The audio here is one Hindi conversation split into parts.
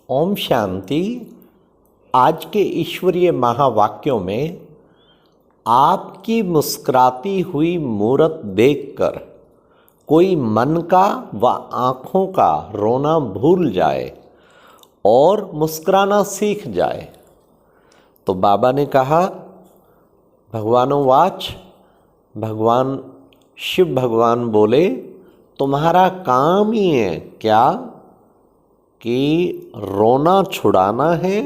ओम शांति। आज के ईश्वरीय महावाक्यों में आपकी मुस्कुराती हुई मूरत देखकर कोई मन का व आँखों का रोना भूल जाए और मुस्कुराना सीख जाए। तो बाबा ने कहा, भगवानोवाच, भगवान शिव भगवान बोले, तुम्हारा काम ही है क्या कि रोना छुड़ाना है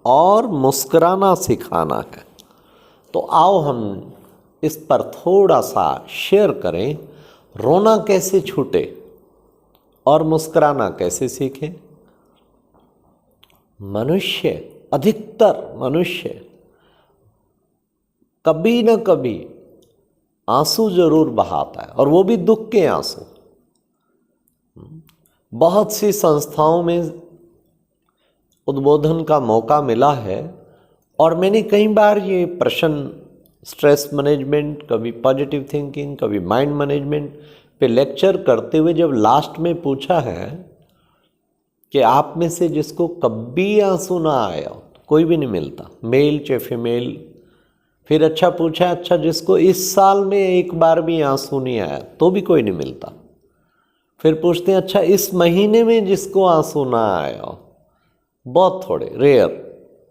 और मुस्कुराना सिखाना है। तो आओ हम इस पर थोड़ा सा शेयर करें, रोना कैसे छूटे और मुस्कुराना कैसे सीखें। मनुष्य, अधिकतर मनुष्य कभी न कभी आंसू जरूर बहाता है, और वो भी दुख के आंसू। बहुत सी संस्थाओं में उद्बोधन का मौका मिला है और मैंने कई बार ये प्रश्न स्ट्रेस मैनेजमेंट, कभी पॉजिटिव थिंकिंग, कभी माइंड मैनेजमेंट पे लेक्चर करते हुए जब लास्ट में पूछा है कि आप में से जिसको कभी आंसू ना आया, कोई भी नहीं मिलता, मेल चाहे फीमेल। फिर अच्छा पूछा, अच्छा जिसको इस साल में एक बार भी आंसू नहीं आया, तो भी कोई नहीं मिलता। फिर पूछते हैं, अच्छा इस महीने में जिसको आंसू ना आया, बहुत थोड़े, रेयर,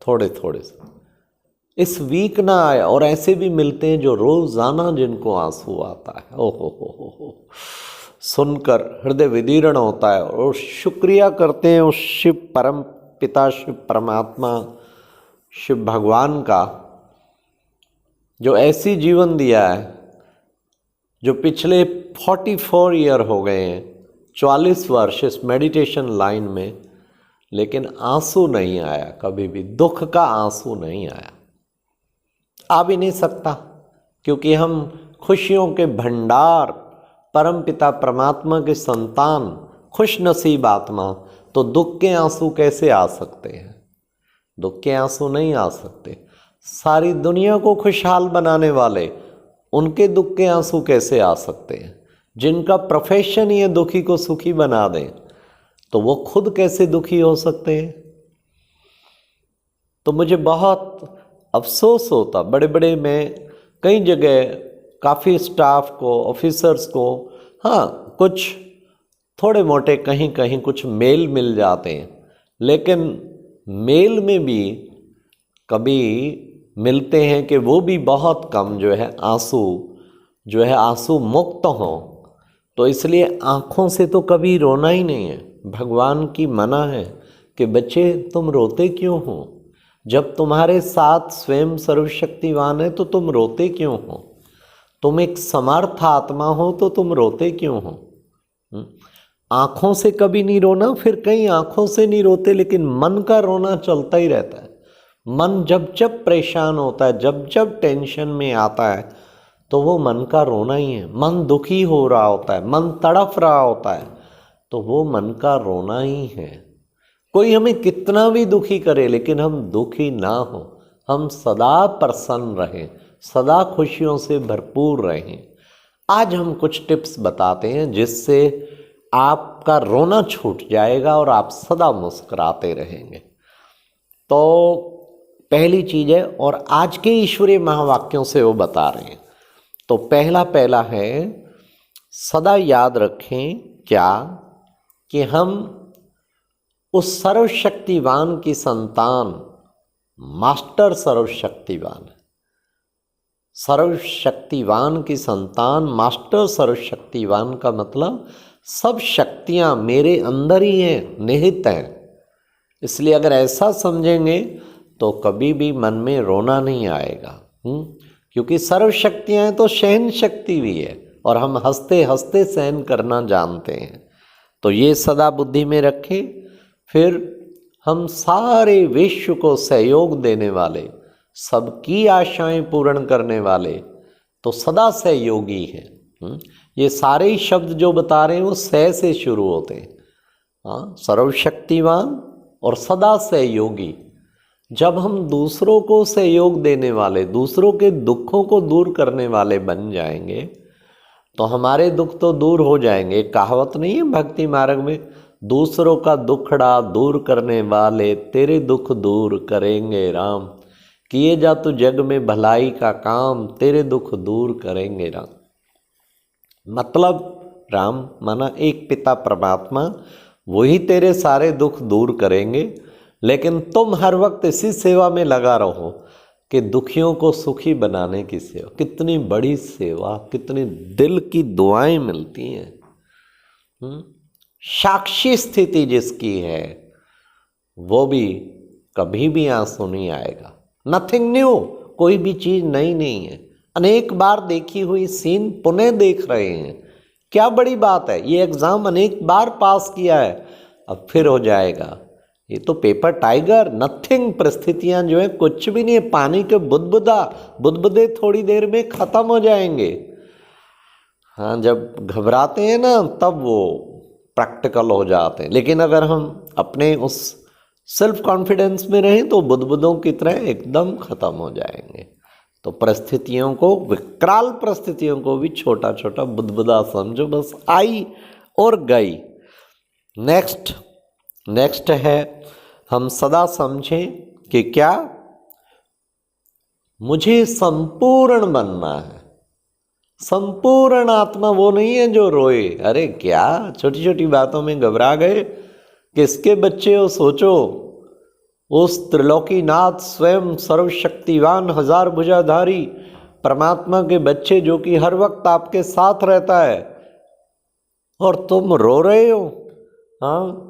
थोड़े थोड़े से। इस वीक ना आया, और ऐसे भी मिलते हैं जो रोजाना जिनको आंसू आता है। हो, सुनकर हृदय विदीर्ण होता है और शुक्रिया करते हैं उस शिव परम पिता, शिव परमात्मा, शिव भगवान का, जो ऐसी जीवन दिया है, जो पिछले 44 ईयर हो गए हैं, 44 वर्ष इस मेडिटेशन लाइन में, लेकिन आंसू नहीं आया कभी भी, दुख का आंसू नहीं आया। आ भी नहीं सकता, क्योंकि हम खुशियों के भंडार, परम पिता परमात्मा के संतान, खुश नसीब आत्मा, तो दुख के आंसू कैसे आ सकते हैं? दुख के आंसू नहीं आ सकते। सारी दुनिया को खुशहाल बनाने वाले, उनके दुख के आंसू कैसे आ सकते हैं? जिनका प्रोफेशन ही है दुखी को सुखी बना दें, तो वो खुद कैसे दुखी हो सकते हैं? तो मुझे बहुत अफसोस होता, बड़े बड़े मैं कई जगह काफ़ी स्टाफ को, ऑफिसर्स को, हाँ कुछ थोड़े मोटे कहीं कहीं कुछ मेल मिल जाते हैं, लेकिन मेल में भी कभी मिलते हैं कि वो भी बहुत कम जो है आंसू मुक्त हों। तो इसलिए आँखों से तो कभी रोना ही नहीं है। भगवान की मना है कि बच्चे तुम रोते क्यों हो? जब तुम्हारे साथ स्वयं सर्वशक्तिवान है तो तुम रोते क्यों हो? तुम एक समर्थ आत्मा हो तो तुम रोते क्यों हो? आँखों से कभी नहीं रोना, फिर कई आँखों से नहीं रोते, लेकिन मन का रोना चलता ही रहता है। मन जब जब परेशान होता है, जब जब टेंशन में आता है, तो वो मन का रोना ही है। मन दुखी हो रहा होता है, मन तड़फ रहा होता है, तो वो मन का रोना ही है। कोई हमें कितना भी दुखी करे, लेकिन हम दुखी ना हो, हम सदा प्रसन्न रहें, सदा खुशियों से भरपूर रहें। आज हम कुछ टिप्स बताते हैं जिससे आपका रोना छूट जाएगा और आप सदा मुस्कुराते रहेंगे। तो पहली चीज है, और आज के ईश्वरीय महावाक्यों से वो बता रहे हैं। तो पहला है, सदा याद रखें क्या कि हम उस सर्वशक्तिवान की संतान, मास्टर सर्वशक्तिवान है। सर्वशक्तिवान की संतान, मास्टर सर्वशक्तिवान का मतलब सब शक्तियां मेरे अंदर ही हैं, निहित हैं। इसलिए अगर ऐसा समझेंगे तो कभी भी मन में रोना नहीं आएगा। क्योंकि सर्व शक्तियाँ तो सहन शक्ति भी है, और हम हंसते हंसते सहन करना जानते हैं। तो ये सदा बुद्धि में रखें। फिर हम सारे विश्व को सहयोग देने वाले, सबकी आशाएं पूर्ण करने वाले, तो सदा सहयोगी हैं। ये सारे ही शब्द जो बता रहे हैं वो सह से शुरू होते हैं। हाँ, सर्वशक्तिवान और सदा सहयोगी। जब हम दूसरों को सहयोग देने वाले, दूसरों के दुखों को दूर करने वाले बन जाएंगे, तो हमारे दुख तो दूर हो जाएंगे। कहावत नहीं है भक्ति मार्ग में, दूसरों का दुखड़ा दूर करने वाले तेरे दुख दूर करेंगे राम। किए जा तू जग में भलाई का काम, तेरे दुख दूर करेंगे राम। मतलब राम माना एक पिता परमात्मा, वही तेरे सारे दुख दूर करेंगे, लेकिन तुम हर वक्त इसी सेवा में लगा रहो कि दुखियों को सुखी बनाने की सेवा। कितनी बड़ी सेवा, कितनी दिल की दुआएं मिलती हैं। साक्षी स्थिति जिसकी है वो भी कभी भी आंसू नहीं आएगा। नथिंग न्यू, कोई भी चीज नई नहीं है। अनेक बार देखी हुई सीन पुनः देख रहे हैं, क्या बड़ी बात है। ये एग्जाम अनेक बार पास किया है, अब फिर हो जाएगा। ये तो पेपर टाइगर, नथिंग। परिस्थितियां जो है कुछ भी नहीं है, पानी के बुदबुदे थोड़ी देर में खत्म हो जाएंगे। हाँ, जब घबराते हैं ना तब वो प्रैक्टिकल हो जाते हैं। लेकिन अगर हम अपने उस सेल्फ कॉन्फिडेंस में रहें तो बुदबुदों की तरह एकदम खत्म हो जाएंगे। तो परिस्थितियों को, विकराल परिस्थितियों को भी छोटा छोटा बुदबुदा समझो, बस आई और गई। नेक्स्ट है, हम सदा समझें कि क्या मुझे संपूर्ण बनना है। संपूर्ण आत्मा वो नहीं है जो रोए। अरे क्या छोटी छोटी बातों में घबरा गए, किसके बच्चे हो सोचो। उस त्रिलोकीनाथ स्वयं सर्वशक्तिवान हजार भुजाधारी परमात्मा के बच्चे जो कि हर वक्त आपके साथ रहता है, और तुम रो रहे हो। हाँ,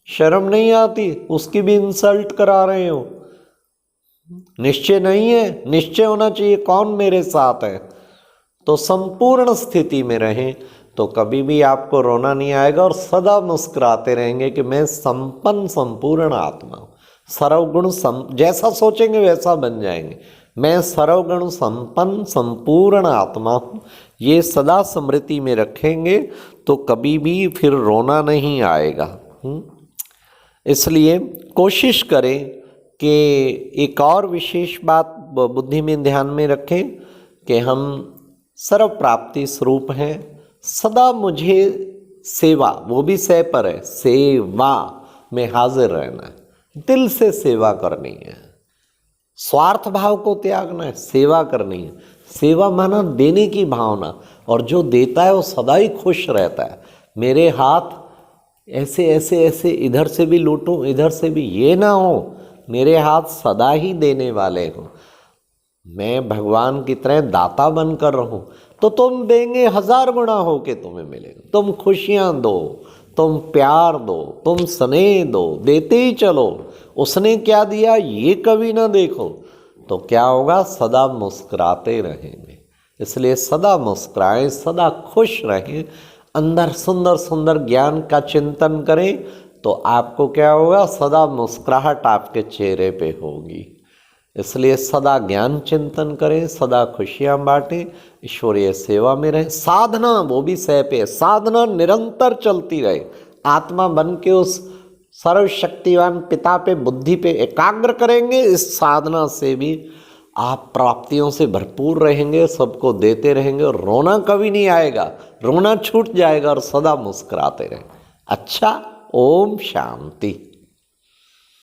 शर्म नहीं आती? उसकी भी इंसल्ट करा रहे हो। निश्चय नहीं है, निश्चय होना चाहिए कौन मेरे साथ है। तो संपूर्ण स्थिति में रहें तो कभी भी आपको रोना नहीं आएगा, और सदा मुस्कुराते रहेंगे कि मैं संपन्न संपूर्ण आत्मा हूँ। सर्वगुण जैसा सोचेंगे वैसा बन जाएंगे। मैं सर्वगुण संपन्न संपूर्ण आत्मा हूँ, ये सदा स्मृति में रखेंगे तो कभी भी फिर रोना नहीं आएगा। इसलिए कोशिश करें कि एक और विशेष बात बुद्धि में ध्यान में रखें कि हम सर्व प्राप्ति स्वरूप हैं। सदा मुझे सेवा, वो भी सह पर है, सेवा में हाजिर रहना है, दिल से सेवा करनी है, स्वार्थ भाव को त्यागना है, सेवा करनी है। सेवा माना देने की भावना, और जो देता है वो सदा ही खुश रहता है। मेरे हाथ ऐसे ऐसे ऐसे इधर से भी लूटूं इधर से भी, ये ना हो। मेरे हाथ सदा ही देने वाले हों, मैं भगवान की तरह दाता बनकर रहूं, तो तुम देंगे हजार गुना हो के तुम्हें मिलेगा। तुम खुशियां दो, तुम प्यार दो, तुम स्नेह दो, देते ही चलो। उसने क्या दिया ये कभी ना देखो, तो क्या होगा, सदा मुस्कुराते रहेंगे। इसलिए सदा मुस्कुराएं, सदा खुश रहें, अंदर सुंदर सुंदर ज्ञान का चिंतन करें, तो आपको क्या होगा, सदा मुस्कुराहट आपके चेहरे पे होगी। इसलिए सदा ज्ञान चिंतन करें, सदा खुशियाँ बांटें, ईश्वरीय सेवा में रहें। साधना वो भी सह पे, साधना निरंतर चलती रहे। आत्मा बन के उस सर्वशक्तिवान पिता पे, बुद्धि पे एकाग्र करेंगे। इस साधना से भी आप प्राप्तियों से भरपूर रहेंगे, सबको देते रहेंगे, और रोना कभी नहीं आएगा, रोना छूट जाएगा, और सदा मुस्कुराते रहें। अच्छा, ओम शांति।